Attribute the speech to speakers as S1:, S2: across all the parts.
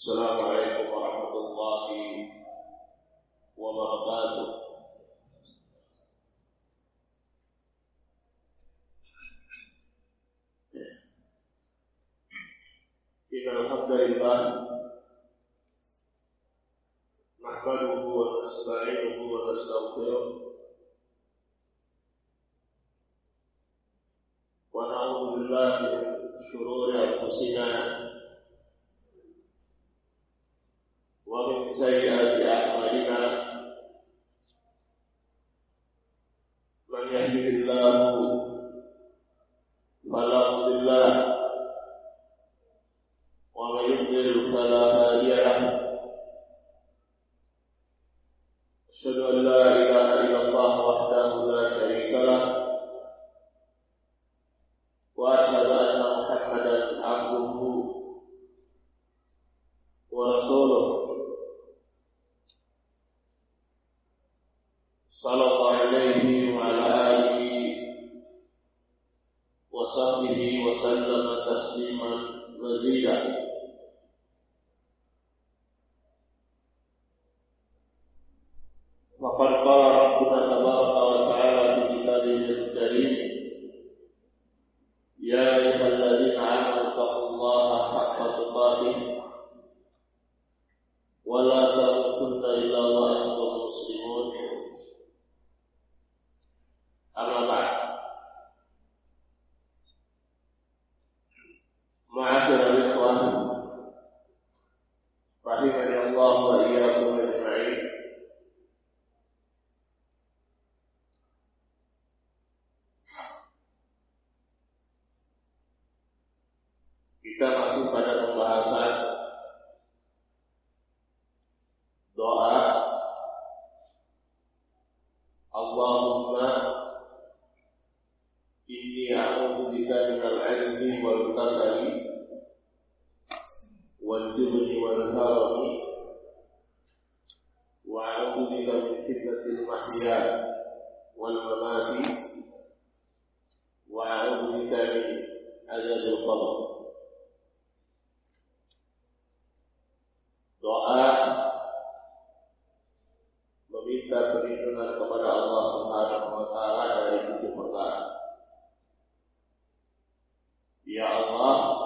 S1: Assalamualaikum warahmatullahi wabarakatuh. Innal hamdalillah nahmaduhu wa nasta'inuhu wa nastaghfiruh wa na'udzu billahi min shururi anfusina wa min sayyiati a'malina. Man yahdihillahu fala mudilla lahu wa man yudlil fala hadiya lahu. Asyhadu an la ilaha illallah wahdahu la syarika lahu wa asyhadu anna Muhammadan abduhu wa rasuluh. Sallallahu alaihi wa ala alihi wa sahbihi wa sallama tasliman mazida. Faqad qala rabbuna tabaraka wa ta'ala fi kitabihil karim, ya ayyuhalladzina amanu taqullaha haqqa tuqatih wa la tamutunna illa wa antum muslimun. Amma ba'd. Ma'asyiral ikhwan rahimani Allah wa iyyakum ajma'in. Kita masih pada pembahasan doa Allahumma inni a'udzubika minal 'ajzi wal kasali wal jubni wal harami wa a'udzubika min fitnatil mahya wal mamati wa a'udzubika min 'adzabil qabr. Doa meminta perlindungan kepada Allah Subhanahu wa taala dari 7 perkara. Ya Allah,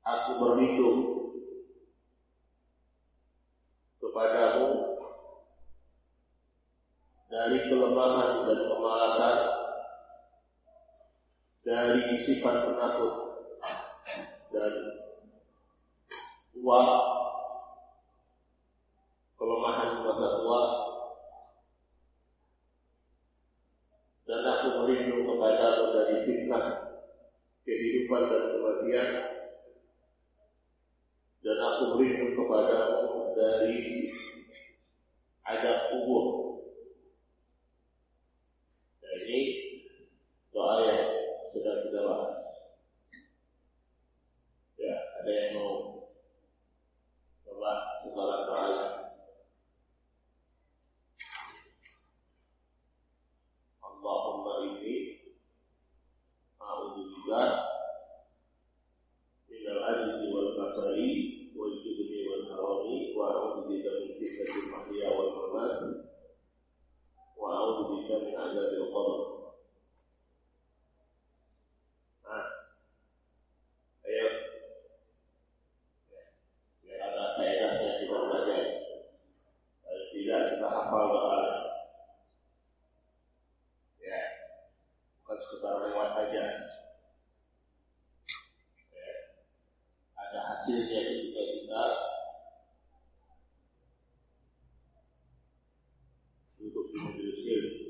S1: aku berlindung kepadamu dari kelemahan dan kemalasan, dari sifat penakut dan tua, kelemahan masa tua, dan aku berlindung kepadamu dari fitnah kehidupan dan kematian, dan aku berlindung kepadamu dari azab kubur. Nah, ini doa yang sudah kita bahas. Ya, ada yang mau coba setelah doanya? Allahumma inni a'udzubika minal 'ajzi wal kasali wal jubni wal harami wa a'udzubika min fitnatil mahya wal mamat wa a'udzubika min 'adzabil qabr. Ayo. Biar ada faedahnya kita belajar. Kalau tidak kita hafal doa. Ya, bukan sekedar lewat aja. Ya, ada hasilnya ketika kita duduk di majelis ilmu.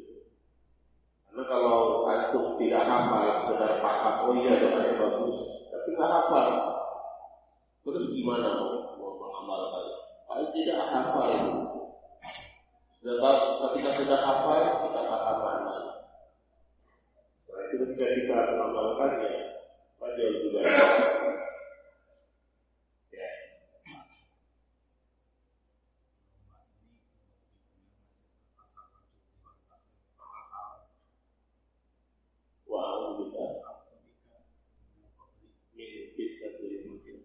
S1: Karena kalau antum tidak hafal, sekedar paham, oh iya doanya bagus, tapi nggak hafal, terus gimana mau mengamalkan? Paling tidak hafal. Ketika sudah hafal, kita paham maknanya. Setelah itu ketika kita mengamalkannya, jauh juga. Ya. Wa a'udzubika min fitnatil mahya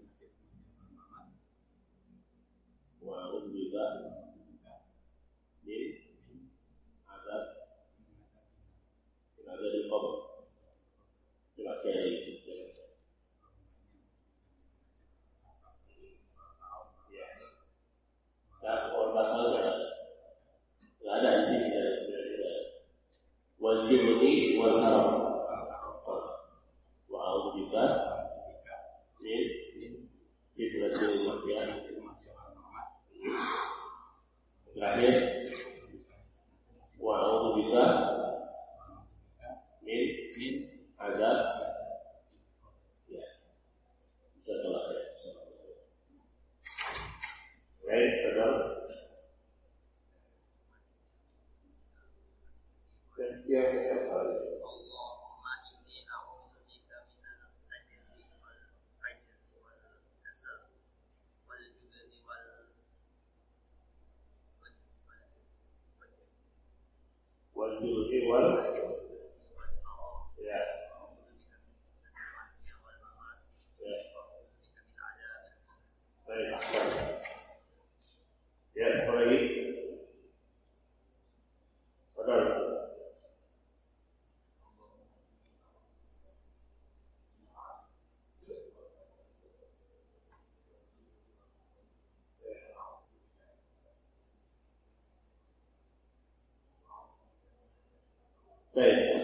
S1: Baik,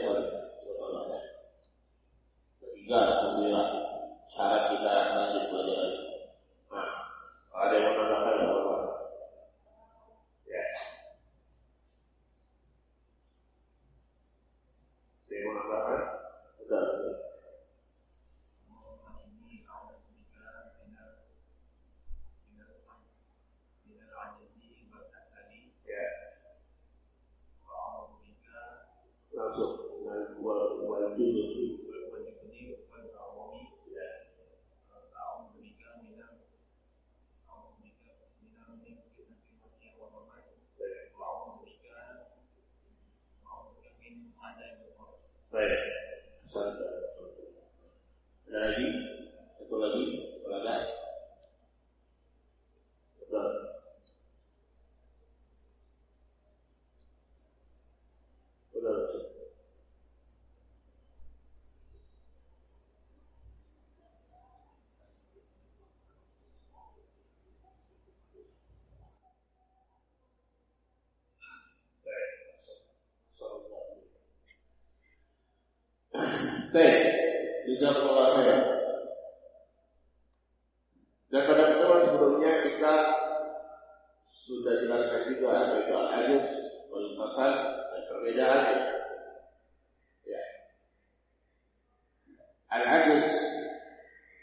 S1: ketiga, alhamdulillah. Syarat kita lanjut pelajaran. Nah, kalau ada yang mau nambahkan, nggak apa-apa. Ya. Ada yang mau nambahkan? Sudah. Langsung dengan wal juzur. Baik. Ada lagi? Satu lagi? Ada? Betul. Betul. Baik, jazakumullah khairan. Dan pada pertemuan sebelumnya kita sudah jelaskan juga yaitu al-ajaz wal fasal dan perbedaannya. Ya. Al-ajaz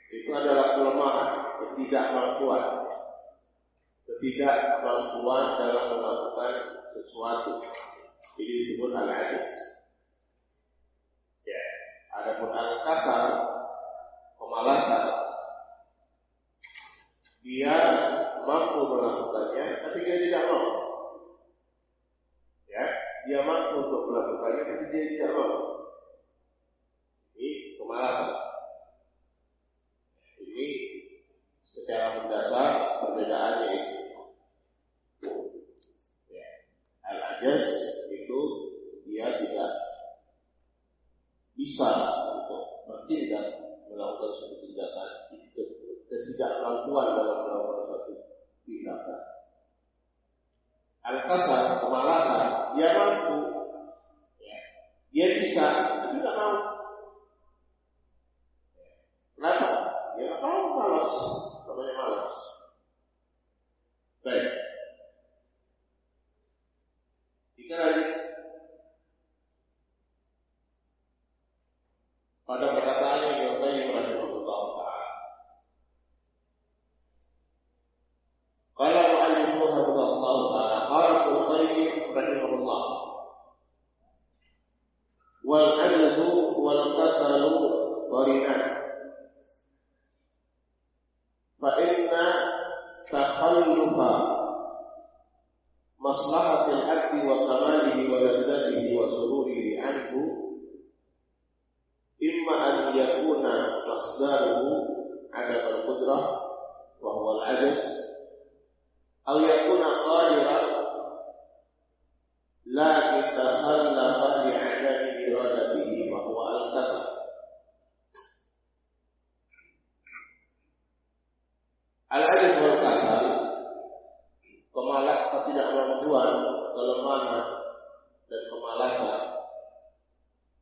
S1: itu adalah kelemahan, ketidakmampuan dalam melakukan sesuatu. Ini disebut al-ajaz. Ya. Adapun al-kasal, kemalasan, dia mampu melakukannya, tapi dia tidak mau. Ya, dia mampu untuk melakukannya, tapi dia tidak mau. Ini kemalasan. Ini secara mendasar perbedaannya itu. Ya, al-ajaz itu dia tidak bisa untuk bertindak melakukan suatu tindakan, ketidakmampuan dalam melakukan suatu tindakan. Al-kasal, kemalasan, dia mampu, ya. Dia bisa, tapi tidak mau. Kenapa? Dia tidak mau, malas, namanya malas. Baik. Jika lagi pada perkataannya Ibnu Qayyim rahimahullah ta'ala. Qala al-mu'allif rahimahullah ta'ala, qala Ibnu Qayyim rahimahullah, wal 'ajzu wal kasalu qarinan. Fa inna takhallufa maslahatil 'abdi wa kamalihi wa ladzatihi wa sururihi anhu imma an yakuna masdaruhu adam al-qudrah wa huwa al-'ajz aw yakuna qadiran lakin takhallafa li'adami iradatihi wa huwa al-kasal. Al-'ajz wal kasal, ketidakmampuan, kelemahan dan kemalasan,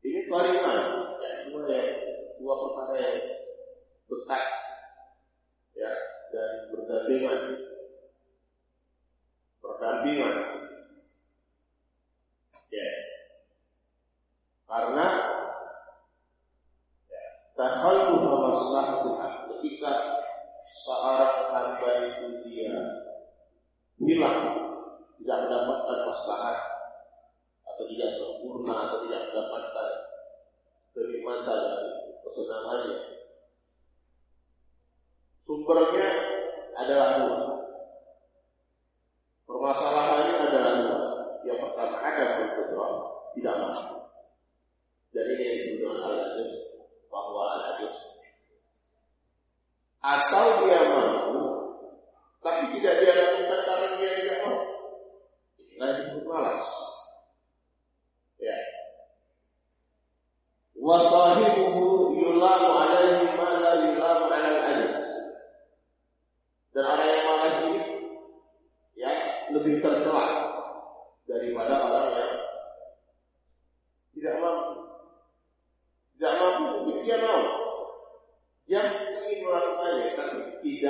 S1: ini qarinan, dua perkara yang dekat, ya, dan berdampingan. Ya. Karena takhallufa maslahatul haq, ketika seorang hamba itu dia hilang, tidak mendapatkan maslahat atau tidak sempurna atau tidak mendapatkan kenikmatan dan kesenangannya, sumbernya adalah dua. Permasalahannya adalah dua. Yang pertama, ada al-qudrah, tidak mampu. Dan ini yang disebut dengan al-ajz, bahwa al-ajz. Atau dia mampu, tapi tidak dia lakukan karena dia tidak mau. Inilah yang disebut malas. Ya. Wa sahibuhu yulamu alaihi ma la yulamu ala al-ajz. Dan orang yang malas ini, ya, lebih tercela daripada orang yang tidak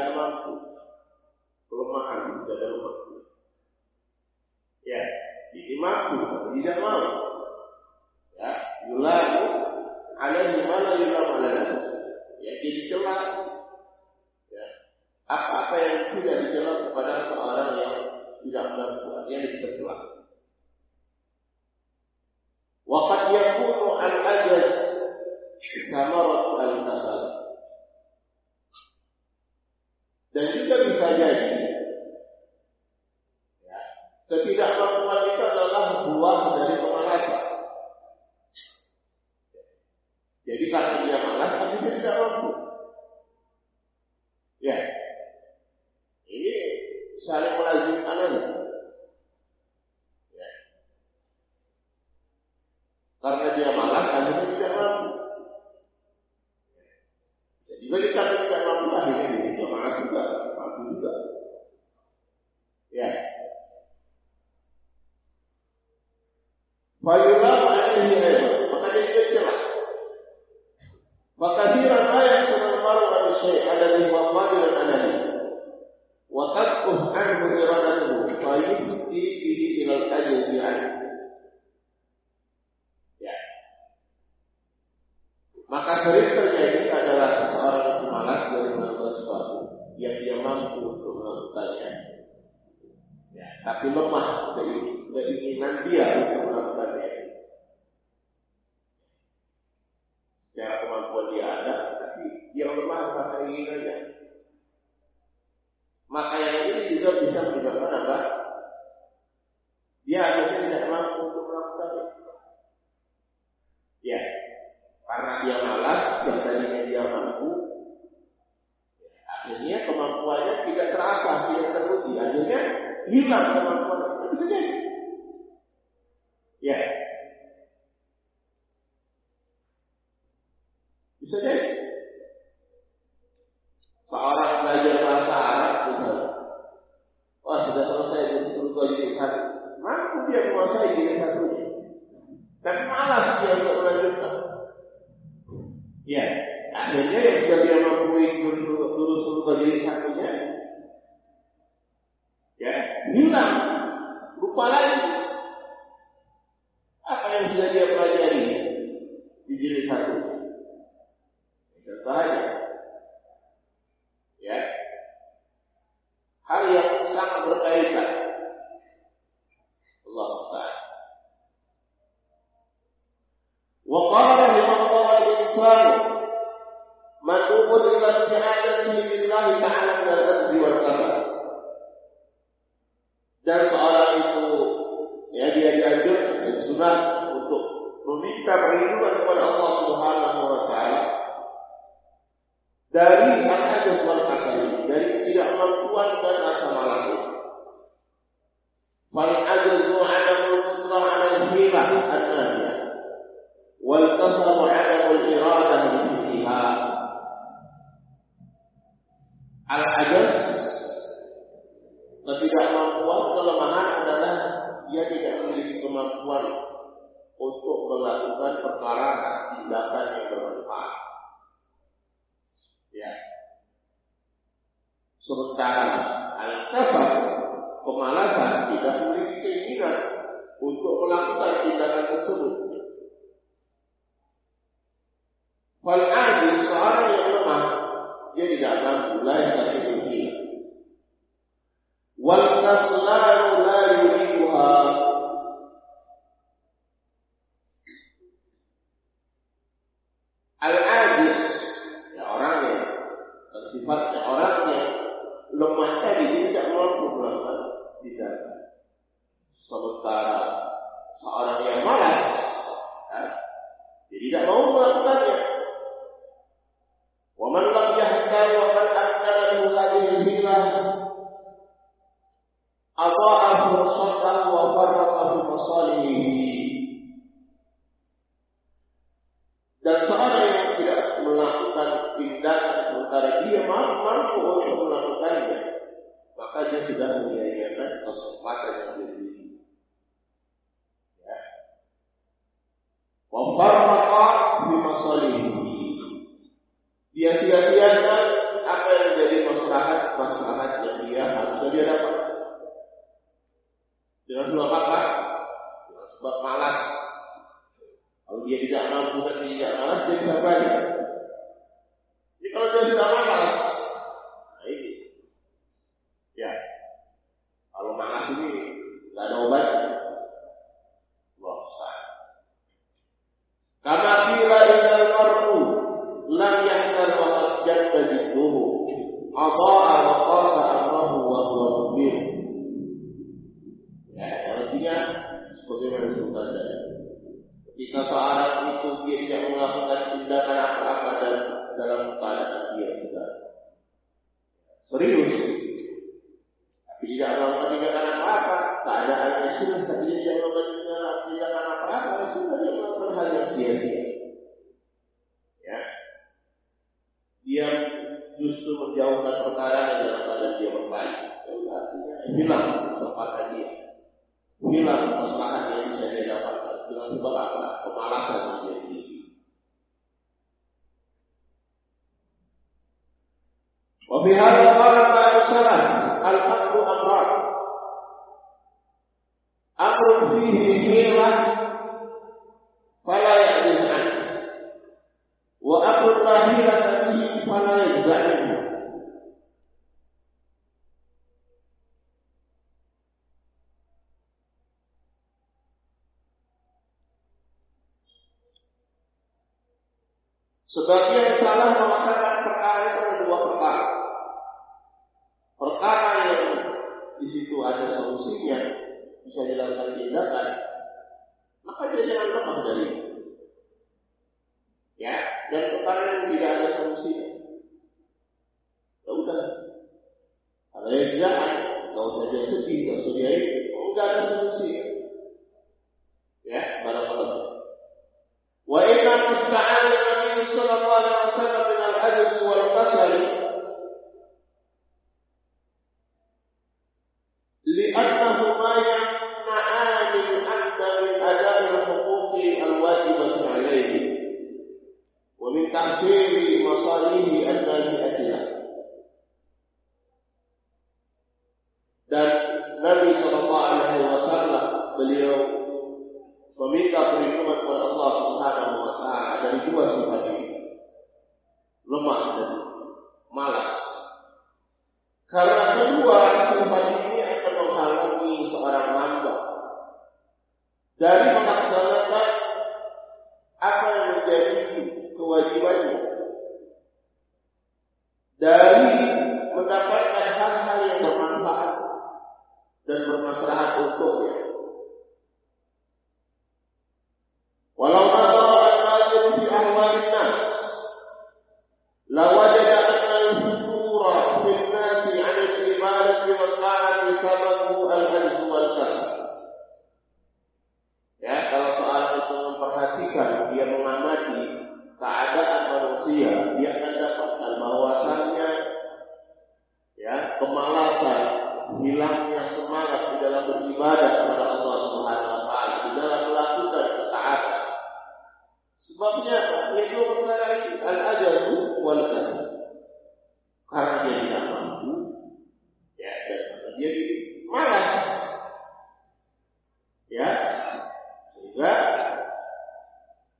S1: tidak mampu. Kelemahan tidak mampu. Ya, ini mampu, tapi tidak mau. Ya, yulamu alaihi ma la yulam ala nafsi. Ya, jadi celah. Ya, apa-apa yang tidak dicela kepada seorang yang tidak mampu, yang dicela. Wa qad yakunu al-ajaz samarat al-kasal. Dan juga bisa jadi ya, ketidakmampuan itu adalah buah dari kemalasan. Jadi karena dia malas, tapi dia tidak mampu. Ya, ini saling melazimkan aja. Ya. Karena dia malas, akhirnya tidak mampu. Jadi bagi karena tidak mampu, akhirnya dia juga malas juga, mampu juga. Ya. Fayulam alaihi ayat, maka dia juga celah. Fakathiran ayat sunnah maru al-syai' alladhi huwa fadil al-anani wa tadkuh anhu iradatuhu fayufti bihi ilal ajzi anhu. Ya. Maka sering terjadi adalah seorang itu malas dari melakukan sesuatu yang dia mampu untuk melakukannya. Ya, tapi lemah keinginan dia untuk melakukannya. Secara kemampuan dia ada, tapi yang lemah pada keinginannya. Maka yang ini juga bisa menyebabkan apa? Dia akhirnya tidak mampu untuk melakukannya. Ya, karena dia malas, yang tadinya dia mampu, akhirnya kemampuannya tidak terasa, tidak teruji. Akhirnya hilang kemampuannya. Itu bisa jadi. Ya. Bisa jadi. Seorang belajar bahasa Arab misalnya. Wah, sudah selesai untuk jadi satu. Mampu dia menguasai jadi satunya. Tapi malas dia untuk melanjutkan. Ya, akhirnya yang sudah dia mampu dulu jadi satunya. Ya, hilang. Lupa lagi. Apa yang sudah dia pelajari di jilid satu. Contoh aja. Ya. Hal yang sangat berkaitan. Allah Ta'ala. Wa qala rahimahullah al-insan matubun ila isti'adatihi billahi ta'ala min al-ajzi wal kasal. Dan seorang itu ya dia dianjurkan dan sunat untuk meminta perlindungan kepada Allah Subhanahu wa Ta'ala dari al-ajz wal kasal, dari ketidakmampuan dan rasa malas. Fal ajzu 'adamul qudrah 'ala al-hilah an-nafiyah wal kasal 'adamul iradah biha. Al-ajz, ketidakmampuan, kelemahan adalah dia tidak memiliki kemampuan untuk melakukan perkara tindakan yang bermanfaat. Ya. Sementara al-kasal, kemalasan, tidak memiliki keinginan untuk melakukan tindakan tersebut. Wal ajiz, seorang yang lemah, dia tidak mampu, la yastati'u. Wal kaslanu la yuriduha. Al-ajiz, ya orang yang sifatnya orang yang lemah tadi tidak mampu melakukan tindakan. Sementara seorang yang malas, ya, dia tidak mau melakukannya. Wa man lam yahdar wa man akala lahu hadhihi al-hilah adha'a fursatahu wa farraqa fi masalihi. Dan seorang yang tidak melakukan tindakan sementara dia mampu untuk melakukannya, maka dia sudah menyia-nyiakan kesempatan yang diberi. Ya. Wa farraqa fi masalihi. Dia sia-siakan apa yang menjadi maslahat Dengan sebab apa? Dengan sebab malas. Kalau dia tidak mampu dan tidak malas, dia bisa belajar. Jadi kalau dia tidak malas, nah ini, ya, kalau malas ini nggak ada obatnya. Bosan. Karena kira idal mar'u lam yahdar wa qad jadda jidduhu adha'a wa qasa Allahu wa huwa mubin. Ya, artinya sebagaimana disebutkan tadi. Ketika seorang itu dia tidak melakukan tindakan apa-apa dalam keadaan dia sudah serius, tapi tidak melakukan tindakan apa-apa, keadaannya sudah, tapi dia tidak melakukan tindakan apa-apa, sudah dia melakukan hal yang sia-sia. Ya, dia justru menjauhkan perkara yang dalam keadaan dia berbaik. Artinya hilang kesempatan dia, hilang maslahat yang bisa dia dapatkan dengan sebab apa? Pemalasan yang dia miliki. Wa fi hadha qala ba'd salaf al-haqqu amran. Amrun fihi hilah fala ya'jiz an. Wa amrun la hilata fihi fala yajza'u. Sebagian salah mengatakan perkara itu ada dua perkara. Perkara yang di situ ada solusinya, bisa dilakukan tindakan, maka dia jangan lepas dari itu. Ya, dan perkara yang tidak ada solusinya, ya udah. Kalau yang jangan, nggak usah dia sedih, nggak usah dia itu, nggak ada solusinya. Ya, barang-barang. Wa inna musta'an Nabi sallallahu alaihi wasallam min al-ajz wal kasal li'annahuma yamna'an al-'abda min ada'i al-huquqi al-wajibati 'alayhi wa min tahsili masalihi an-nafi'ati lahu. Dan Nabi sallallahu alaihi wasallam beliau meminta perlindungan kepada Allah Subhanahu wa taala dari dua sifat ini, lemah dan malas. Karena kedua sifat ini akan menghalangi seorang hamba dari melaksanakan apa yang menjadi kewajibannya, dari mendapatkan hal-hal yang bermanfaat dan bermaslahat untuknya. Walau nadara an-nazir fi ahwal an-nas lawajada anna al-futura fi an-nas 'an al-ibadati wa ta'ati sababu al-ajz wal kasal. Ya, kalau soal itu memperhatikan, dia mengamati keadaan manusia, dia akan dapatkan bahwasannya ya, kemalasan, hilangnya semangat di dalam beribadah kepada Allah Subhanahu wa taala, di dalam melakukan ketaatan. Sebabnya yaitu perkara ini al-ajzu wal kasal. Karena dia tidak mampu, ya, dan karena dia malas, ya, sehingga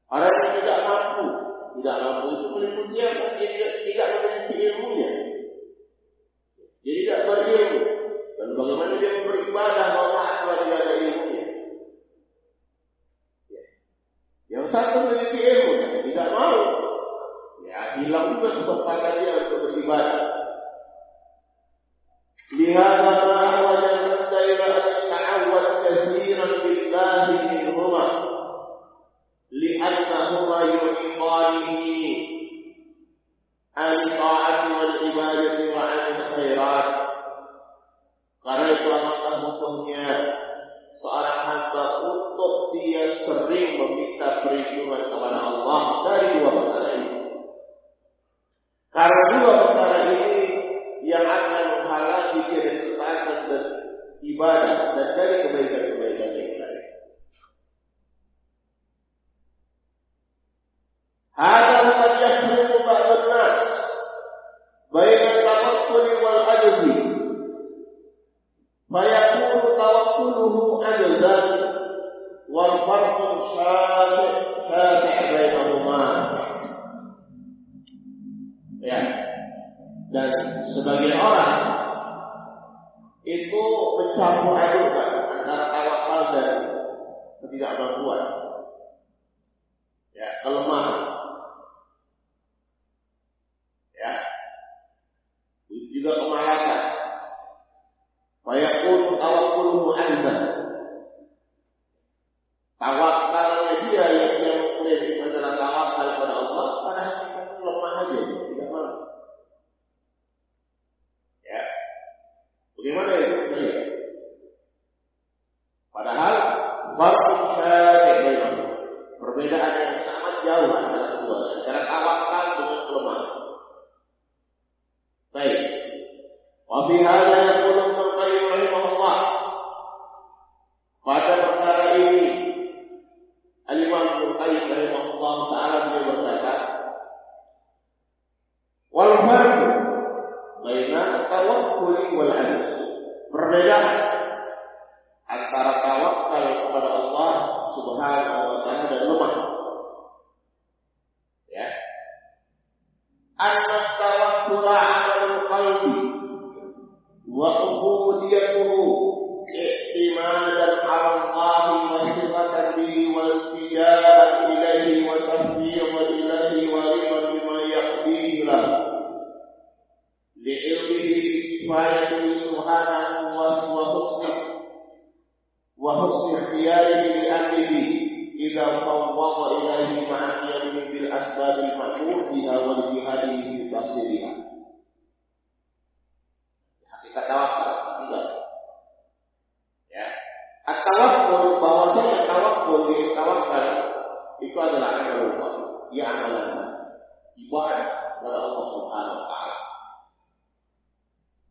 S1: orang yang tidak mampu itu meliputi apa? Dia tidak memiliki ilmunya, dia tidak berilmu, dan bagaimana dia beribadah kalau dia ada ilmunya. Yang satu memiliki ilmu, tidak mau, ya hilang juga kesempatan syati' bainahuma. Ya. Dan sebagian orang itu mencampur adukan antara tawakal dan ketidakmampuan. Ya, kelemahan. Ya. Itu juga kemalasan. Fayaqul tawakkuluhu ajzan. Tawakalnya dia yang mengklaim itu adalah tawakal kepada Allah, pada hakikatnya lemah aja, tidak mampu. Ya, bagaimana itu? Padahal farqun syai' bainahum. Perbedaan yang sangat jauh antara kedua, antara tawakal dengan kelemahan. Baik. Wa fi hadza yaqulu Ibnu Qayyim rahimahullah. Pada perkara ini Al-Imam Ibnu Qayyim rahimahullah taala beliau berkata, wal farqu baina tawakkul wal 'ajz. Perbedaan antara tawakal kepada Allah Subhanahu wa taala dan lemah. Ya. Anna tawakkul 'ala al-qalbi wa ubudiyatuhu i'timadan 'ala Allah wa siratan bihi wa istijabatan ilayhi wa tafwidhan ilayhi wa ridan bima yaqdihi lahu li'ilmihi kifayatihi subhanahu wa husni ikhtiyarihi li amrihi idza fawwada ilayhi ma'a qiyamihi bil asbab al-ma'mur biha wa jihadihi fi tafsiriha. Hakikat tawakal tidak. Ya. At-tawakkul, bahwasanya tawakkul itu adalah amalullah, ya amalan ibadah kepada Allah Subhanahu wa taala.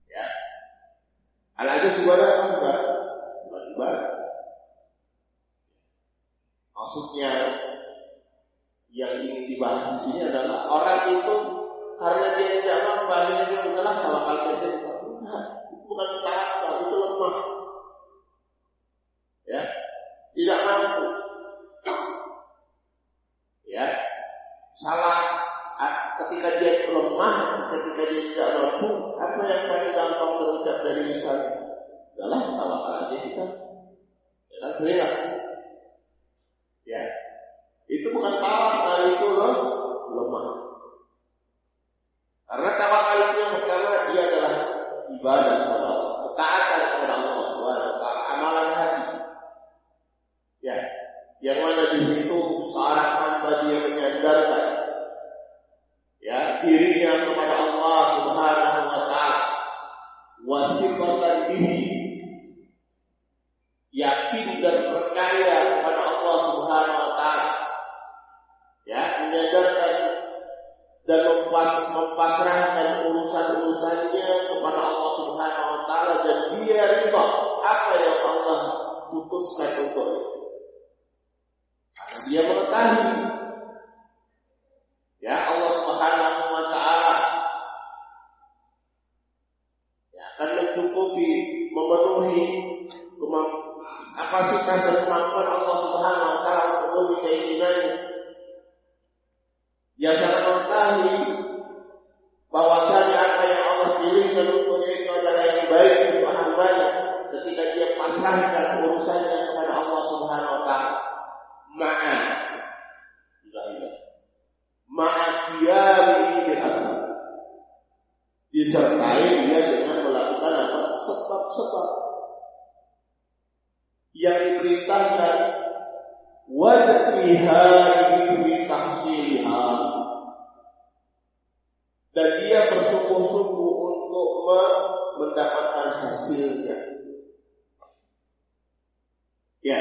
S1: Ya. Al-ajz ibadah enggak? Ibadah. Maksudnya yang ingin dibahas di sini adalah orang itu karena dia tidak mampu, dia adalah tawakal saja. Itu bukan tawakal, itu lemah. Ya, tidak mampu. Ya, salah ketika dia lemah, ketika dia tidak mampu, apa yang paling gampang terucap dari lisan adalah tawakal aja kita. Ya, berilah. Ya, itu bukan tawakal, itu lemah. Karena tawakal itu yang pertama dia adalah ibadah kepada Allah, ketaatan kepada Allah Subhanahu wa taala, amalan hati. Ya, yang mana di situ seorang hamba dia menyandarkan ya dirinya kepada Allah Subhanahu wa taala, wasiqatan bihi, yakin dan percaya kepada Allah Subhanahu wa taala. Ya, menyadarkan dan mempasrahkan urusan-urusannya kepada Allah Subhanahu wa taala dan dia ridha apa yang Allah putuskan untuknya. Karena dia mengetahui ya Allah Subhanahu wa taala ya akan mencukupi, memenuhi kapasitas dan kemampuan Allah Subhanahu wa taala untuk memenuhi keinginannya. Dia sangat mengetahui bahwasanya apa yang Allah pilihkan untuknya itu adalah yang baik untuk hambanya ketika dia pasrahkan urusannya kepada Allah Subhanahu wa taala. Ma'atiyari bil asbab. Disertai dia dengan melakukan apa? Sebab-sebab yang diperintahkan, wajibha bi tahsilha, dan dia bersungguh-sungguh untuk mendapatkan hasilnya. Ya,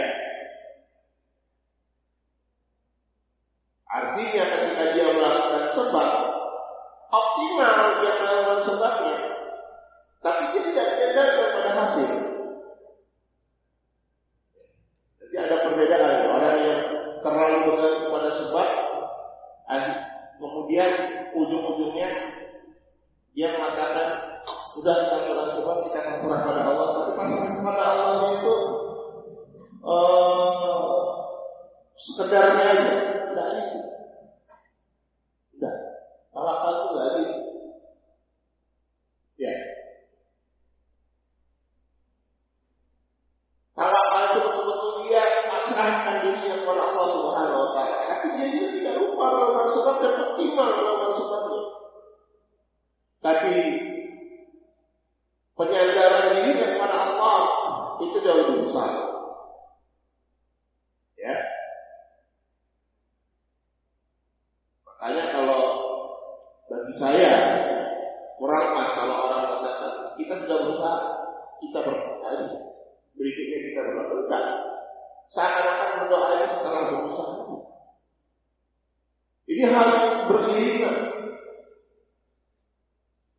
S1: artinya ketika dia melakukan sebab, optimal dia melakukan sebabnya, tapi dia tidak menyandarkan pada hasil. Jadi ada perbedaan orang yang terlalu bergantung pada sebab, kemudian ujung-ujungnya dia mengatakan, sudah kita melakukan sebab, kita pasrah pada Allah, tapi pasrah pada Allah itu penyandaran diri kepada Allah itu jauh lebih besar. Ya. Makanya kalau bagi saya kurang pas kalau orang mengatakan kita sudah berusaha, kita berdoa, berikutnya kita berdoa. Seakan-akan berdoa itu setelah berusaha. Ini harus beriringan.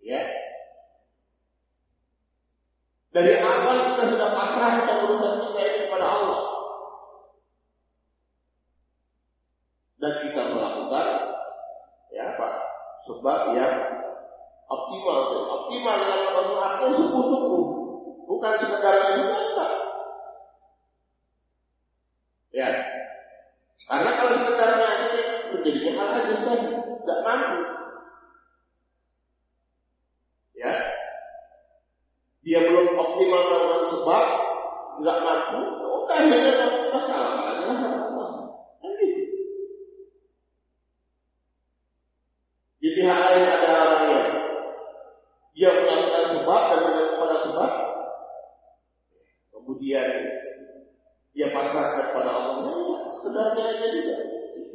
S1: Ya. Dari awal kita sudah pasrahkan urusan kita itu kepada Allah. Dan kita melakukan ya apa? Sebab yang optimal dalam arti sungguh-sungguh, bukan sekedar itu. Ya, karena kalau sekedarnya itu menjadinya hal aja saja, tidak mampu. Ya, dia belum optimal dalam sebab, tidak mampu. Udah akhirnya kita kalah aja lah sama Allah. Kan gitu. Di pihak lain ada orang yang dia melakukan sebab dan kepada sebab, kemudian dia pasrahkan kepada Allah. Sekedarnya aja juga.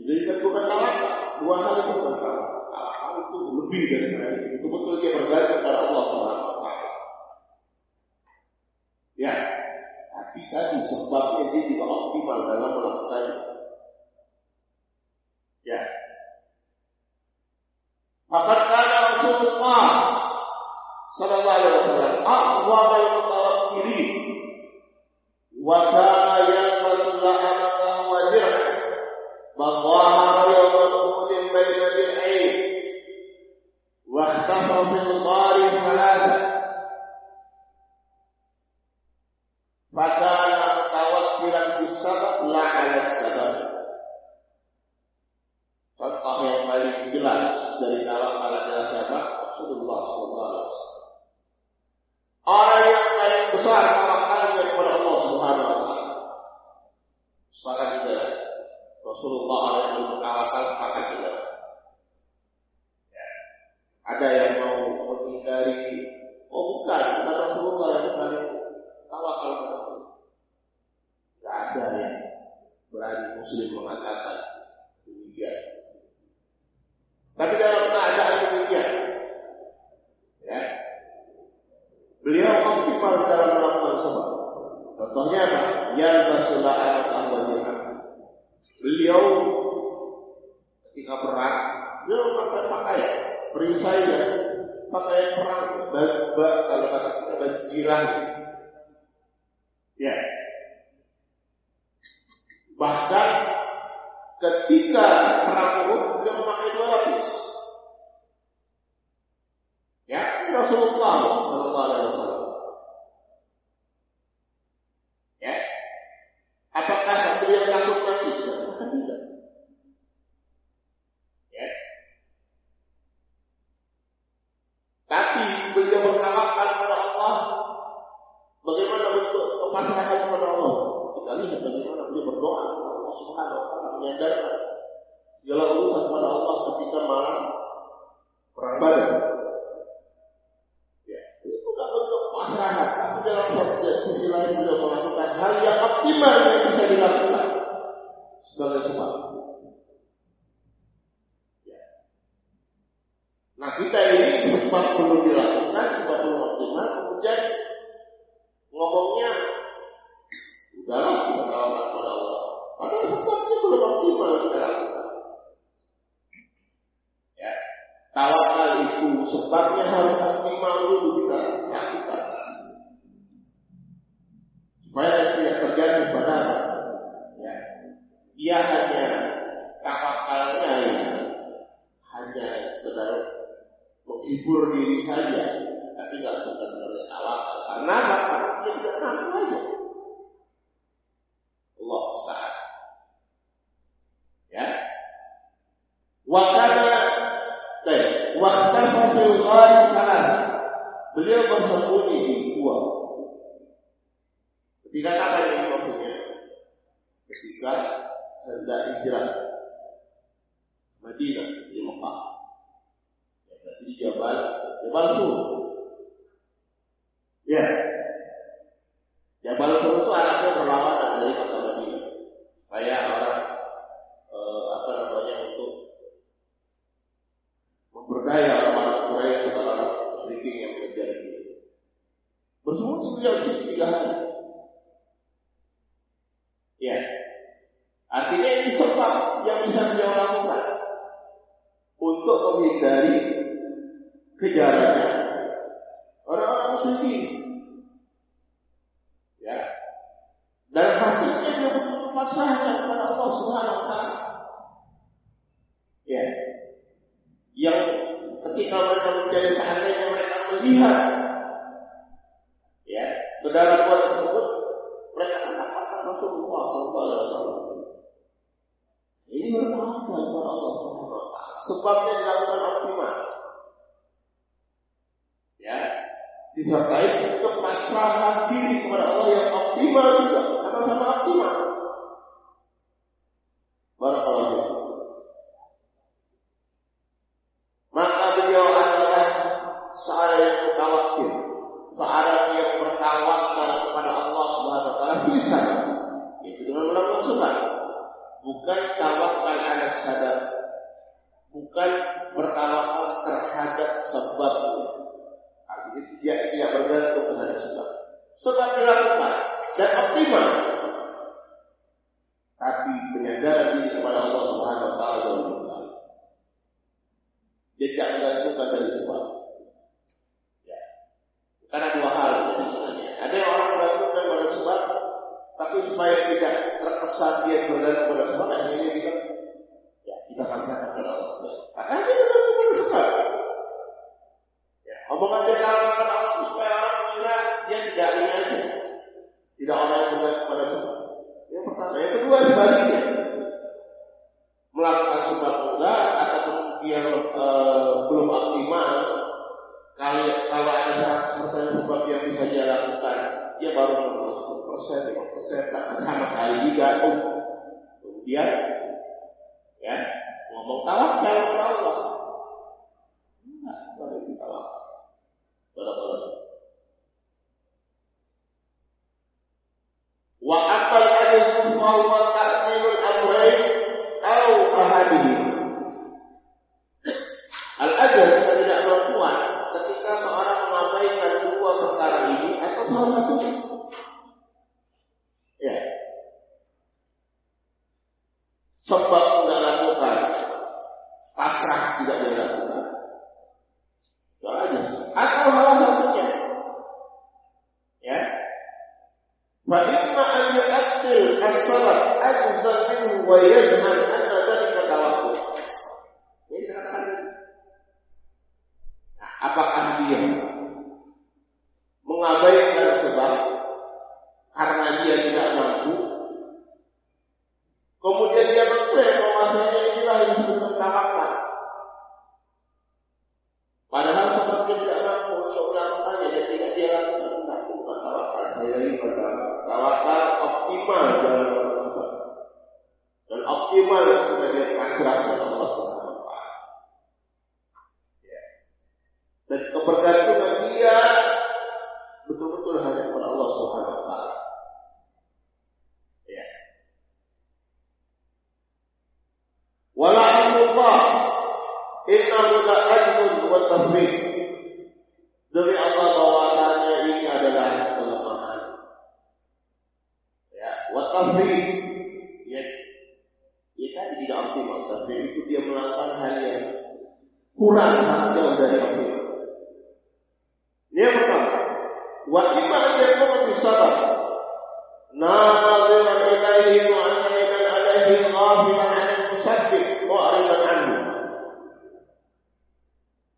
S1: Jadi kan bukan tawakal. Dua hal itu bukan tawakal. Tawakal itu lebih dari itu. Betul-betul dia bergantung kepada Allah Subhanahu wa taala. Ya, tapi tadi sebabnya dia juga optimal dalam melakukannya. Ya. Faqad kana Rasulullah sallallahu alaihi wasallam aqwamul mutawakkilin wa kana yalbasu la'amata wa dir'a badhaha yawma uhudin baina dir'ain wa ikhtafa fil ghari thalatha fakana mutawakkilan bis sabab la 'ala sabab. Contoh yang paling jelas dari tawakal adalah siapa? Rasulullah SAW. Orang yang paling besar tawakalnya kepada Allah Subhanahu wa taala. Sepakat juga. Rasulullah yang bertawakal sepakat juga. Ya. Ada yang mau menghindari, bukan Rasulullah yang paling tawakal kepada Allah. Tidak ada yang berani Muslim mengatakan demikian. Tapi dalam keadaan demikian, ya, beliau optimal dalam melakukan sebab. Contohnya apa? Yang Rasulullah SAW. Beliau ketika perang, beliau memakai pakaian perisai dan pakaian perang, kalau kata kita jirah. Ya. Bahkan ketika perang Uhud beliau memakai 2 lapis. Ya, Rasulullah sallallahu alaihi wasallam. Ya. Apakah beliau takut mati? Tidak. Ya. Tapi beliau bertawakal kepada Allah. Bagaimana bentuk kepasrahan kepada Allah? Kita lihat bagaimana beliau berdoa kepada Allah Subhanahu wa taala, menyandarkan segala urusan kepada Allah ketika malam perang Badar. Ya, itu bukan bentuk pasrahan, tapi dalam sisi lain beliau melakukan hal yang optimal yang bisa dilakukan sebagai sebab. Ya. Nah, kita ini sebab belum dilakukan, sebab belum optimal, kemudian ngomongnya udahlah kita tawakal kepada Allah. Padahal sebabnya belum optimal kita lakukan. Ya, tawakal itu sebabnya harus optimal dulu kita lakukan. Supaya tidak terjadi pada ya, dia hanya tawakalnya ya, hanya sekedar menghibur diri saja, tapi nggak sebenarnya tawakal. Karena apa? Dia tidak mampu aja. Allah Ta'ala. Ya. Waktu fil ghari salah. Beliau bersembunyi di gua. Ketika apa yang maksudnya? Ketika hendak hijrah Madinah di Mekah. Ya, di Jabal Tur. Ya, Jabal Nur itu arahnya berlawanan dari kota Madinah. Kayak orang untuk memperdaya orang-orang Quraisy atau orang musyrikin yang mengejar dia. Bersembunyi di dalam 3 hari. Ya, artinya ini sebab yang bisa dia lakukan untuk menghindari kejarannya orang-orang musyrikin. Ya, dan hasilnya dia butuh pasrahnya kepada Allah Subhanahu wa Ta'ala. Ya, yang ketika mereka menjadi seandainya mereka melihat ya ke dalam gua tersebut, mereka katakan Rasulullah SAW. Ini bertawakal kepada Allah Subhanahu wa Ta'ala. Sebabnya dilakukan optimal. Ya, disertai untuk pasrah diri kepada Allah yang optimal juga, sama-sama optimal. Barakallahu fiikum. Maka beliau adalah seorang yang mutawakkil, seorang yang bertawakal kepada Allah Subhanahu wa Ta'ala bisa. Itu dengan melakukan sebab, bukan tawakal ala sadar, bukan bertawakal terhadap sebabnya. Artinya dia tidak bergantung terhadap sebab. Sebab dilakukan dan optimal, tapi penyadaran diri kepada Allah Subhanahu wa Ta'ala jauh lebih besar. Dia tidak menggantungkan dari sebab. Ya. Karena 2 hal sebenarnya. Ada yang orang menggantungkan pada sebab, tapi supaya tidak terkesan dia bergantung pada sebab, akhirnya kita pasrahkan kepada Allah Subhanahu wa Ta'ala. Karena dia bergantung pada sebab. Ya. Omongan dia katakan Allah supaya orang mengira dia tidak ini aja. Tidak orang yang bergantung pada sebab. Yang pertama, yang kedua sebaliknya. Melakukan sebab enggak ataupun dia belum optimal. Kalau ada 100% sebab yang bisa dia lakukan, dia baru 10%, 5%, tak sama sekali juga. Kemudian, ya, ngomong tawakal kepada Allah. Enggak, boleh ditawakal. Barakallahu. Wa akal ajzu wa huwa ta'dilul amrayn aw ahadihi. Al-ajaz ketidakmampuan ketika seorang mengabaikan 2 perkara ini atau salah satunya. Ya. Sebab tidak lakukan, pasrah tidak dilakukan. Soal aja. Atau salah satunya. Ya. Fa imma an yu'attil as-sabab ajza minhu wa yazman anna dhalika tawakkul. Ini katakan. Nah, apakah dia mengabaikan sebab karena dia tidak mampu, kemudian dia mengklaim bahwasanya inilah yang disebut tawakal, padahal sebab dia tidak mampu untuk melakukannya dan tidak dia lakukan? Bukan tawakal. Saya ini pada tawakal optimal dalam melakukan sebab, dan optimal ketika dia pasrah kepada Allah Subhanahu wa Ta'ala. Dan kebergantungan dia betul-betul hanya kepada Allah Subhanahu wa Ta'ala. Ya. Wala'anullah innahu la'ajmun wa tafrid. Demi Allah bahwasanya ini adalah kelemahan. Ya, wa tafrid. Ya, tadi tidak optimal. Tafrid itu dia melakukan hal yang kurang jauh dari optimal. Ini yang pertama. Wa imma an yakuna bisabab nadiran ilaihi mu'tamidan alaihi ghafilan 'anil musabbib mu'ridan 'anhu.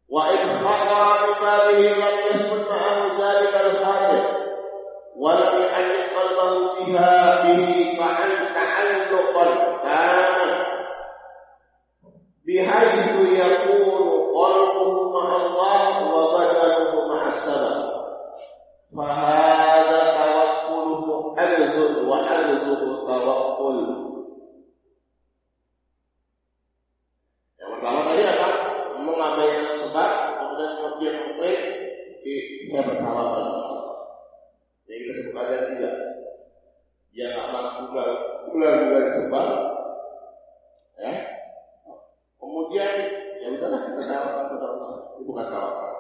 S1: Wa in khatara bi balihi lam yasbut ma'ahu dhalika al-khatir wa lam yu'alliq qalbahu bihi fa'al ta'alluqan kana bihaythu yakunu qalbuhu ma'allah wa badanuhu ma'as-sabab. Fahada tawakkuluhu ajzun wa ajzuhu tawakkul. Yang pertama tadi apa? Mengabaikan sebab, kemudian dia mengklaim saya bertawakal kepada Allah. bulan-bulan sebab, ya. Kemudian ya udahlah kita tawakal kepada Allah, itu bukan tawakal.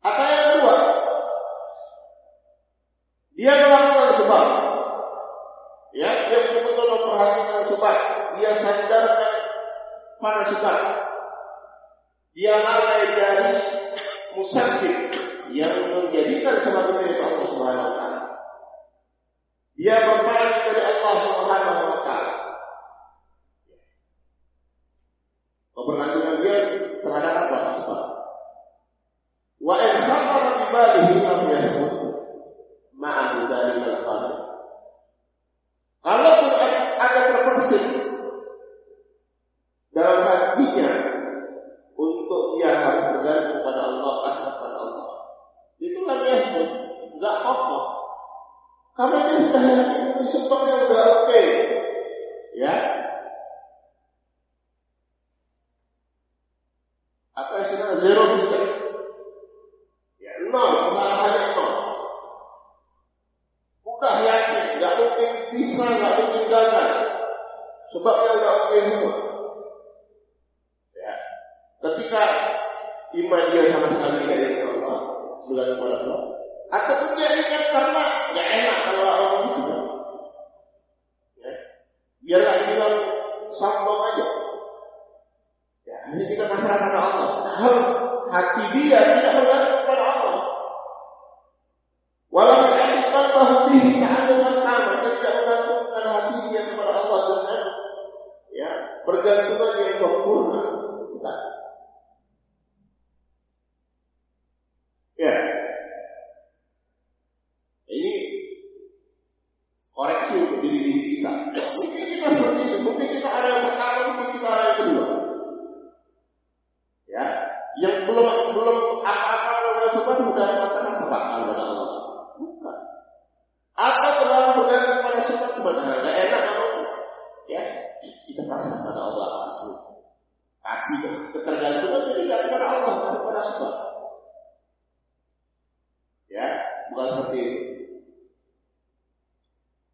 S1: Atau yang kedua, dia melakukan sebab, ya, dia betul-betul memperhatikan sebab, dia sandarkan pada sebab, dia lalai dari musabbib yang menjadikan sebab itu yaitu Allah Subhanahu wa taala. Dia berpaling dari Allah Subhanahu wa taala. Kebergantungan dia terhadap apa? Sebab. Wa in khatara bi balihi lam yahud ma'a dzalikal khabar. Kalau ada terbersit dalam hatinya untuk dia harus bergantung pada Allah, pasrah pada Allah, itu lam yahud, enggak apa-apa. Karena dia sudah yakin sebabnya sudah oke, ya. Apa istilahnya zero percent, ya nol, kesalahannya nol. Udah yakin, nggak mungkin bisa, nggak mungkin gagal. Sebabnya udah oke semua. Ya, ketika iman dia sama sekali tidak ingat Allah, bukan kepada Allah. Ataupun dia ingat karena nggak enak kalau orang itu, ya, biar nggak bilang sombong aja. Ya, hanya kita pasrah pada Allah. Hal hati dia tidak bergantung kepada Allah. Walau ya'tiqan bahwa bihi ta'alluman aman, dia tidak menggantungkan hatinya kepada Allah dengan, ya, bergantungan yang sempurna. Bukan. Ya. Ini koreksi untuk diri kita. Mungkin kita seperti itu, mungkin kita ada yang pertama, mungkin kita ada yang kedua. Ya, yang belum apa-apa dengan sebab sudah mengatakan tawakal kepada Allah. Bukan. Atau selalu bergantung pada sebab kebenaran. Tidak enak kalau, ya, kita pasrah pada Allah langsung. Tapi ketergantungan tidak kepada Allah, tapi kepada sebab. Ya, bukan seperti itu.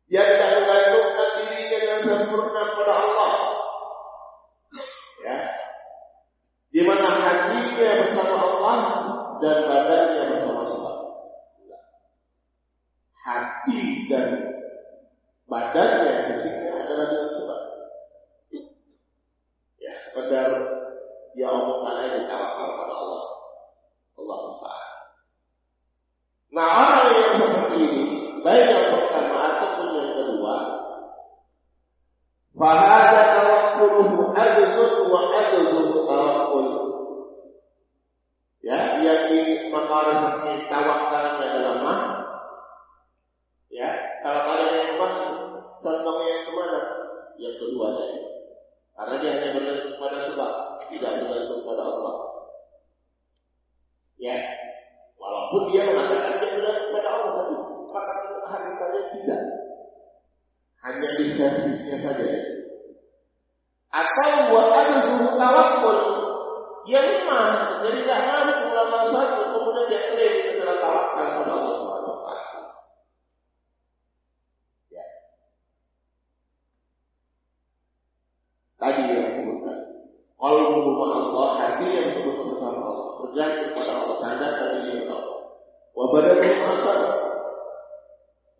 S1: Dia tidak menggantungkan dirinya dengan sempurna kepada Allah. Ya, di mana hatinya bersama Allah dan badannya bersama sebab. Hati dan badannya fisiknya adalah dengan sebab. Ya, sekedar dia omongkan aja tawakal pada Allah. Allah Subhanahu. Nah, orang yang seperti ini, baik yang pertama ataupun yang kedua, fahada tawakkuluhu ajzun wa ajzun tawakkul. Ya, yang maka orang seperti tawakalnya adalah mah. Ya, kalau kalian yang mah, contohnya yang kemana? Yang kedua tadi. Karena dia hanya bergantung pada sebab, tidak bergantung pada Allah. Ya, walaupun dia mengatakan dia bergantung pada Allah, tapi pada hakikatnya tidak. Hanya di servisnya saja. Atau wa ajzun tawakkul. Dia lemah, jadi tidak mampu melakukan satu, kemudian dia klaim setelah tawakal kepada Allah Subhanahu wa taala. Ya. Tadi yang disebutkan, qalbuhu ma'allah, hati yang betul-betul bersama Allah, bergantung kepada Allah, sandarkan diri kepada Allah. Wa badanuhu asal.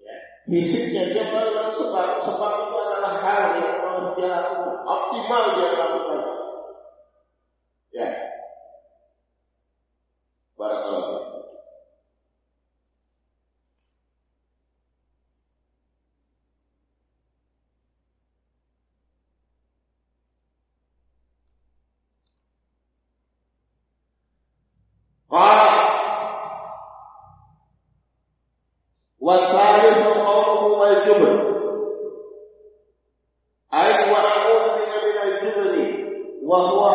S1: Ya. Fisiknya dia melakukan sebab itu adalah hal yang harus dia lakukan, optimal dia lakukan. Ya. Barakallahu. Qala wa salisu qawluhu wal jubn. Ay wa a'udhu bika min al-jubni wa huwa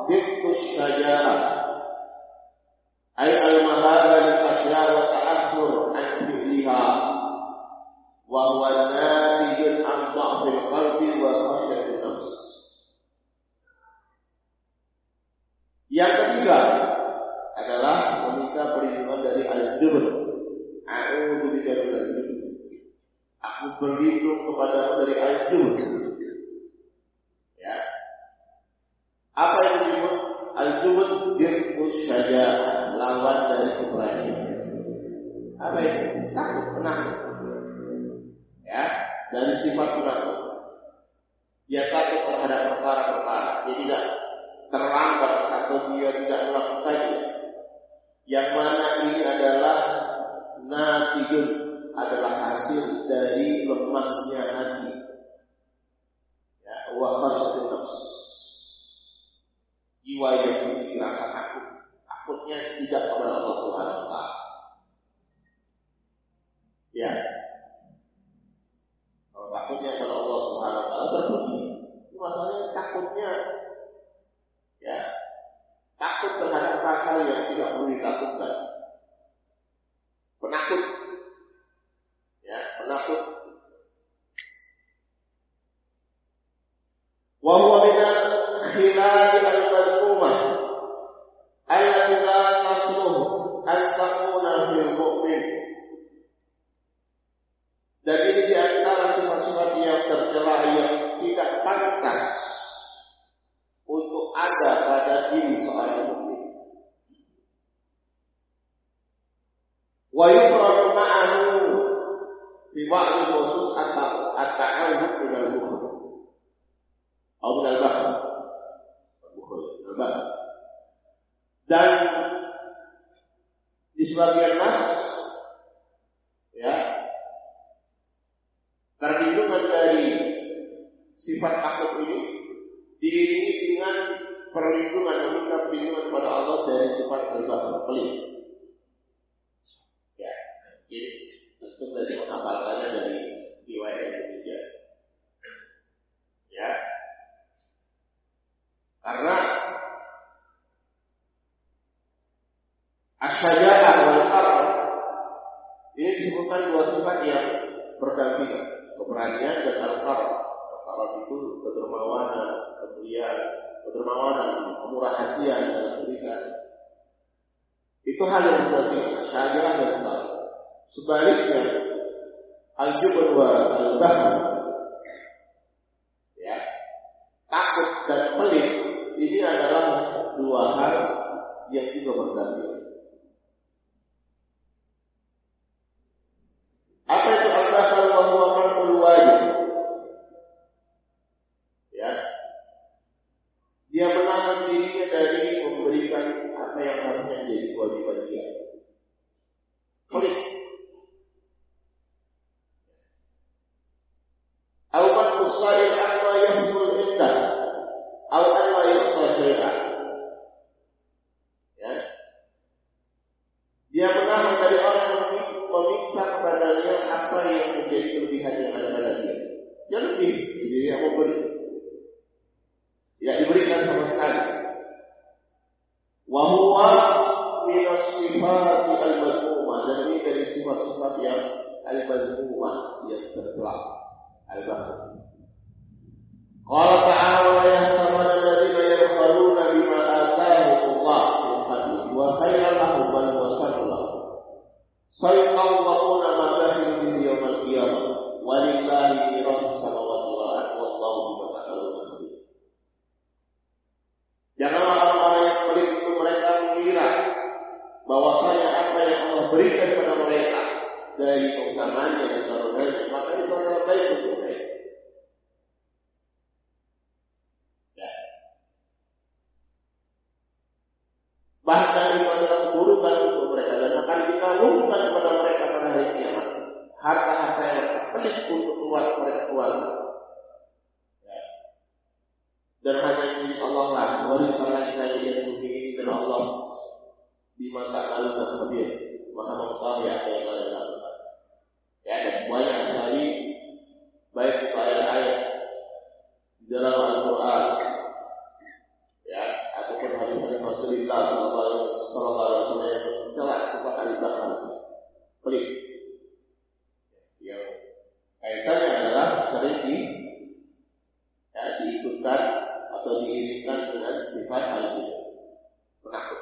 S1: ضد الشجاعة أي المهابة للأشياء والتأثر عن فعلها وهو ناتج عن ضعف القلب وخشية النفس. Yang ketiga adalah meminta perlindungan dari al-jubn. A'udzu bika minal jubn. Aku berlindung kepadamu dari al-jubn. Ya. Apa yang disebut al-jubn? Dirqus syaja'ah, lawan dari keberanian. Apa itu? Takut, penakut. Ya, dari sifat penakut. Dia takut terhadap perkara-perkara. Dia tidak terlambat atau dia tidak melakukannya. Yang mana ini adalah natijun, adalah hasil dari lemahnya hati. Ya, wa khasyatin nafs. Jiwa yang memiliki rasa takut, takutnya tidak kepada Allah Subhanahu wa taala. Ya. Kalau takutnya kepada Allah Subhanahu wa taala terbukti. Masalahnya takutnya ya, takut terhadap hal yang tidak perlu ditakutkan. Penakut. Ya, penakut. Wa huwa min al-khilal al-madhmumah allati la tasluh an takuna fil mu'min. Dan ini di antara sifat-sifat yang tercela yang tidak pantas untuk ada pada diri seorang mukmin. Wa yuqranu ma'ahu fi ba'd khusus at-ta'awud min al-bukhl. Atau min al-bakhl. Al-bakhl. Dan di sebagian nas ya, perlindungan dari sifat takut ini diiringi dengan perlindungan, meminta perlindungan kepada Allah dari sifat al-bakhl, pelit. Ya, ini tentu dari menghafalkannya dari riwayat yang ketiga. Ya, karena asyaja'ah wal karam ini disebutkan dua sifat yang berdampingan. Keberanian dan al-karam. Al-karam itu kedermawanan, kemuliaan, kemurah hatian dalam memberikan. Itu hal yang berdampingan, syaja'ah dan al-karam. Sebaliknya, al-jubn wa al-bakhl, ya, takut dan pelit, ini adalah dua hal yang juga berdampingan. Apa itu al-bakhl wa huwa man'ul wajib? Ya. Dia menahan dirinya dari memberikan apa yang harusnya menjadi kewajiban dia. Pelit. Aw man'us sa'il amma yahmul indah aw alla yu'ta syai'an. Ya. Dia menahan dari orang yang meminta kepadanya apa yang menjadi kelebihan yang ada pada dia. Dia lebih, jadi dia mau beri. Tidak diberikan sama sekali. Wa huwa min as-sifati al-madhmumah, dan ini dari sifat-sifat yang al-madhmumah, yang tercela. Al-bakhl. Qala ta'ala wa yahsabanna alladziina yabkhaluna bima aataahumullah min fadlihi wa khairan lahum bal huwa sharrun lahum. Sayqawwaquna ma bakhilu bihi yawmal qiyamah walillahi mirathus samawati wal ardi wallahu bima ta'maluna khabir. Janganlah orang-orang yang pelit itu mereka mengira bahwasanya apa yang Allah berikan kepada mereka dari keutamaannya dan karunia-Nya, maka itu adalah baik untuk mereka. Ya. Bahkan itu adalah keburukan untuk mereka dan akan dikabulkan kepada mereka pada hari kiamat. Harta-harta yang mereka pelit untuk mereka keluarga. Ya. Dan hanya milik Allah lah, warisan lagi yang memiliki dan Allah bima ta'maluna khabir, Maha mengetahui apa yang kalian lakukan. Ya, dan banyak sekali baik itu ayat-ayat di dalam Al-Quran, ya, ataupun hadis Rasulullah sallallahu alaihi wasallam yang mencela sifat al-bakhl, pelit. Yang kaitannya adalah sering diikutkan atau diiringkan dengan sifat al-jubn, penakut.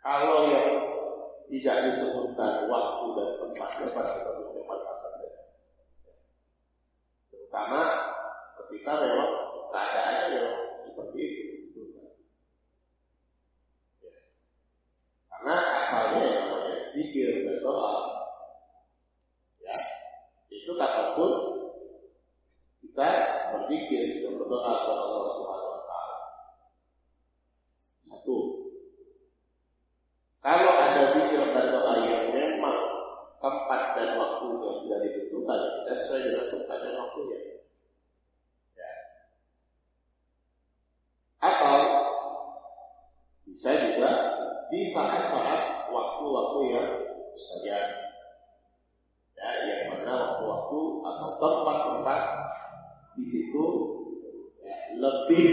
S1: Kalau yang tidak disebutkan waktu dan tempatnya pasti tentunya mengatakan, terutama ketika memang keadaannya memang seperti itu. Karena asalnya yang namanya zikir dan doa, ya, itu kapanpun kita berzikir dan berdoa kepada Allah Subhanahu Wa Taala. Satu, kalau ada zikir dan doa yang memang tempat dan waktunya sudah ditentukan, kita sesuai dengan tempat dan waktunya. Ya. Atau bisa juga di saat-saat waktu-waktu yang saja, ya, yang mana waktu-waktu atau tempat-tempat di situ ya, lebih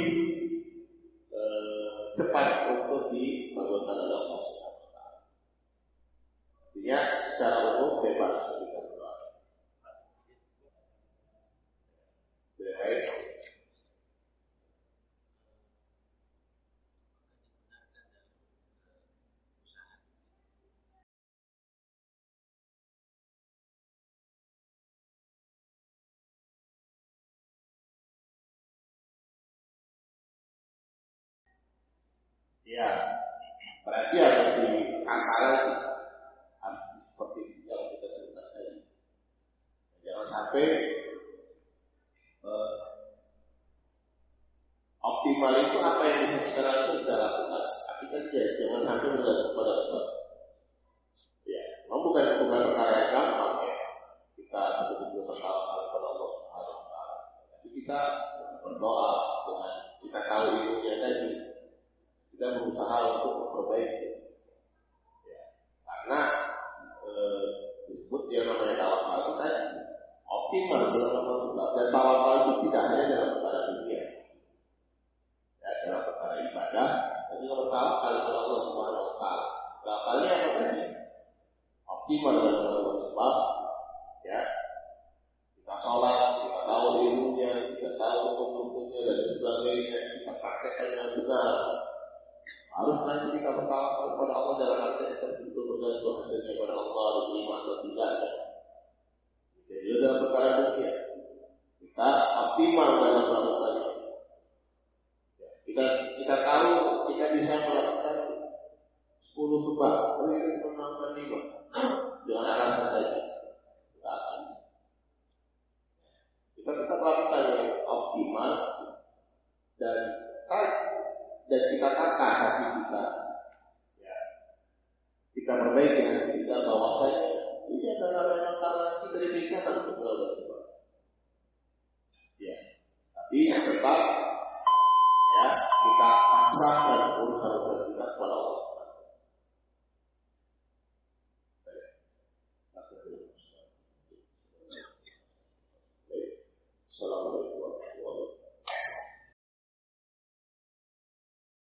S1: cepat untuk dibangunkan oleh Allah. Artinya secara umum bebas kita berdoa. Baik. Ya, berarti harus diantara harus seperti yang kita sebutkan tadi. Jangan sampai optimal itu apa yang bisa kita lakukan kita lakukan. Tapi kan jangan sampai bergantung pada sebab. Ya, memang bukan perkara yang gampang ya. Kita betul-betul bertawakal kepada Allah Subhanahu Wa Taala. Tapi kita berdoa dengan kita tahu ilmunya tadi. Kita berusaha untuk memperbaiki. Ya, karena disebut yang namanya tawakal itu tadi optimal dalam sebab, dan tawakal itu tidak hanya dalam perkara dunia, ya, dalam perkara ibadah, dan juga bertawakal kepada Allah Subhanahu Wa Taala. Tawakalnya apa tadi? Optimal dalam perkara sebab, ya, kita sholat, kita tahu ilmunya, kita tahu hukum-hukumnya dan sebagainya, kita praktekkan dengan benar. Harus nanti kita bertawakal kepada Allah dalam arti kita betul bergantung hanya kepada Allah, diterima atau tidak. Jadi dalam perkara dunia kita optimal dalam melakukannya. Kita tahu kita bisa melakukan 10 sebab, tapi kita melakukan 5 dengan alasan saja. Kita tetap lakukan yang optimal dan kita tata hati kita, ya. Kita perbaiki hati kita bahwasanya ini adalah memang karena kita diberikan untuk berdoa.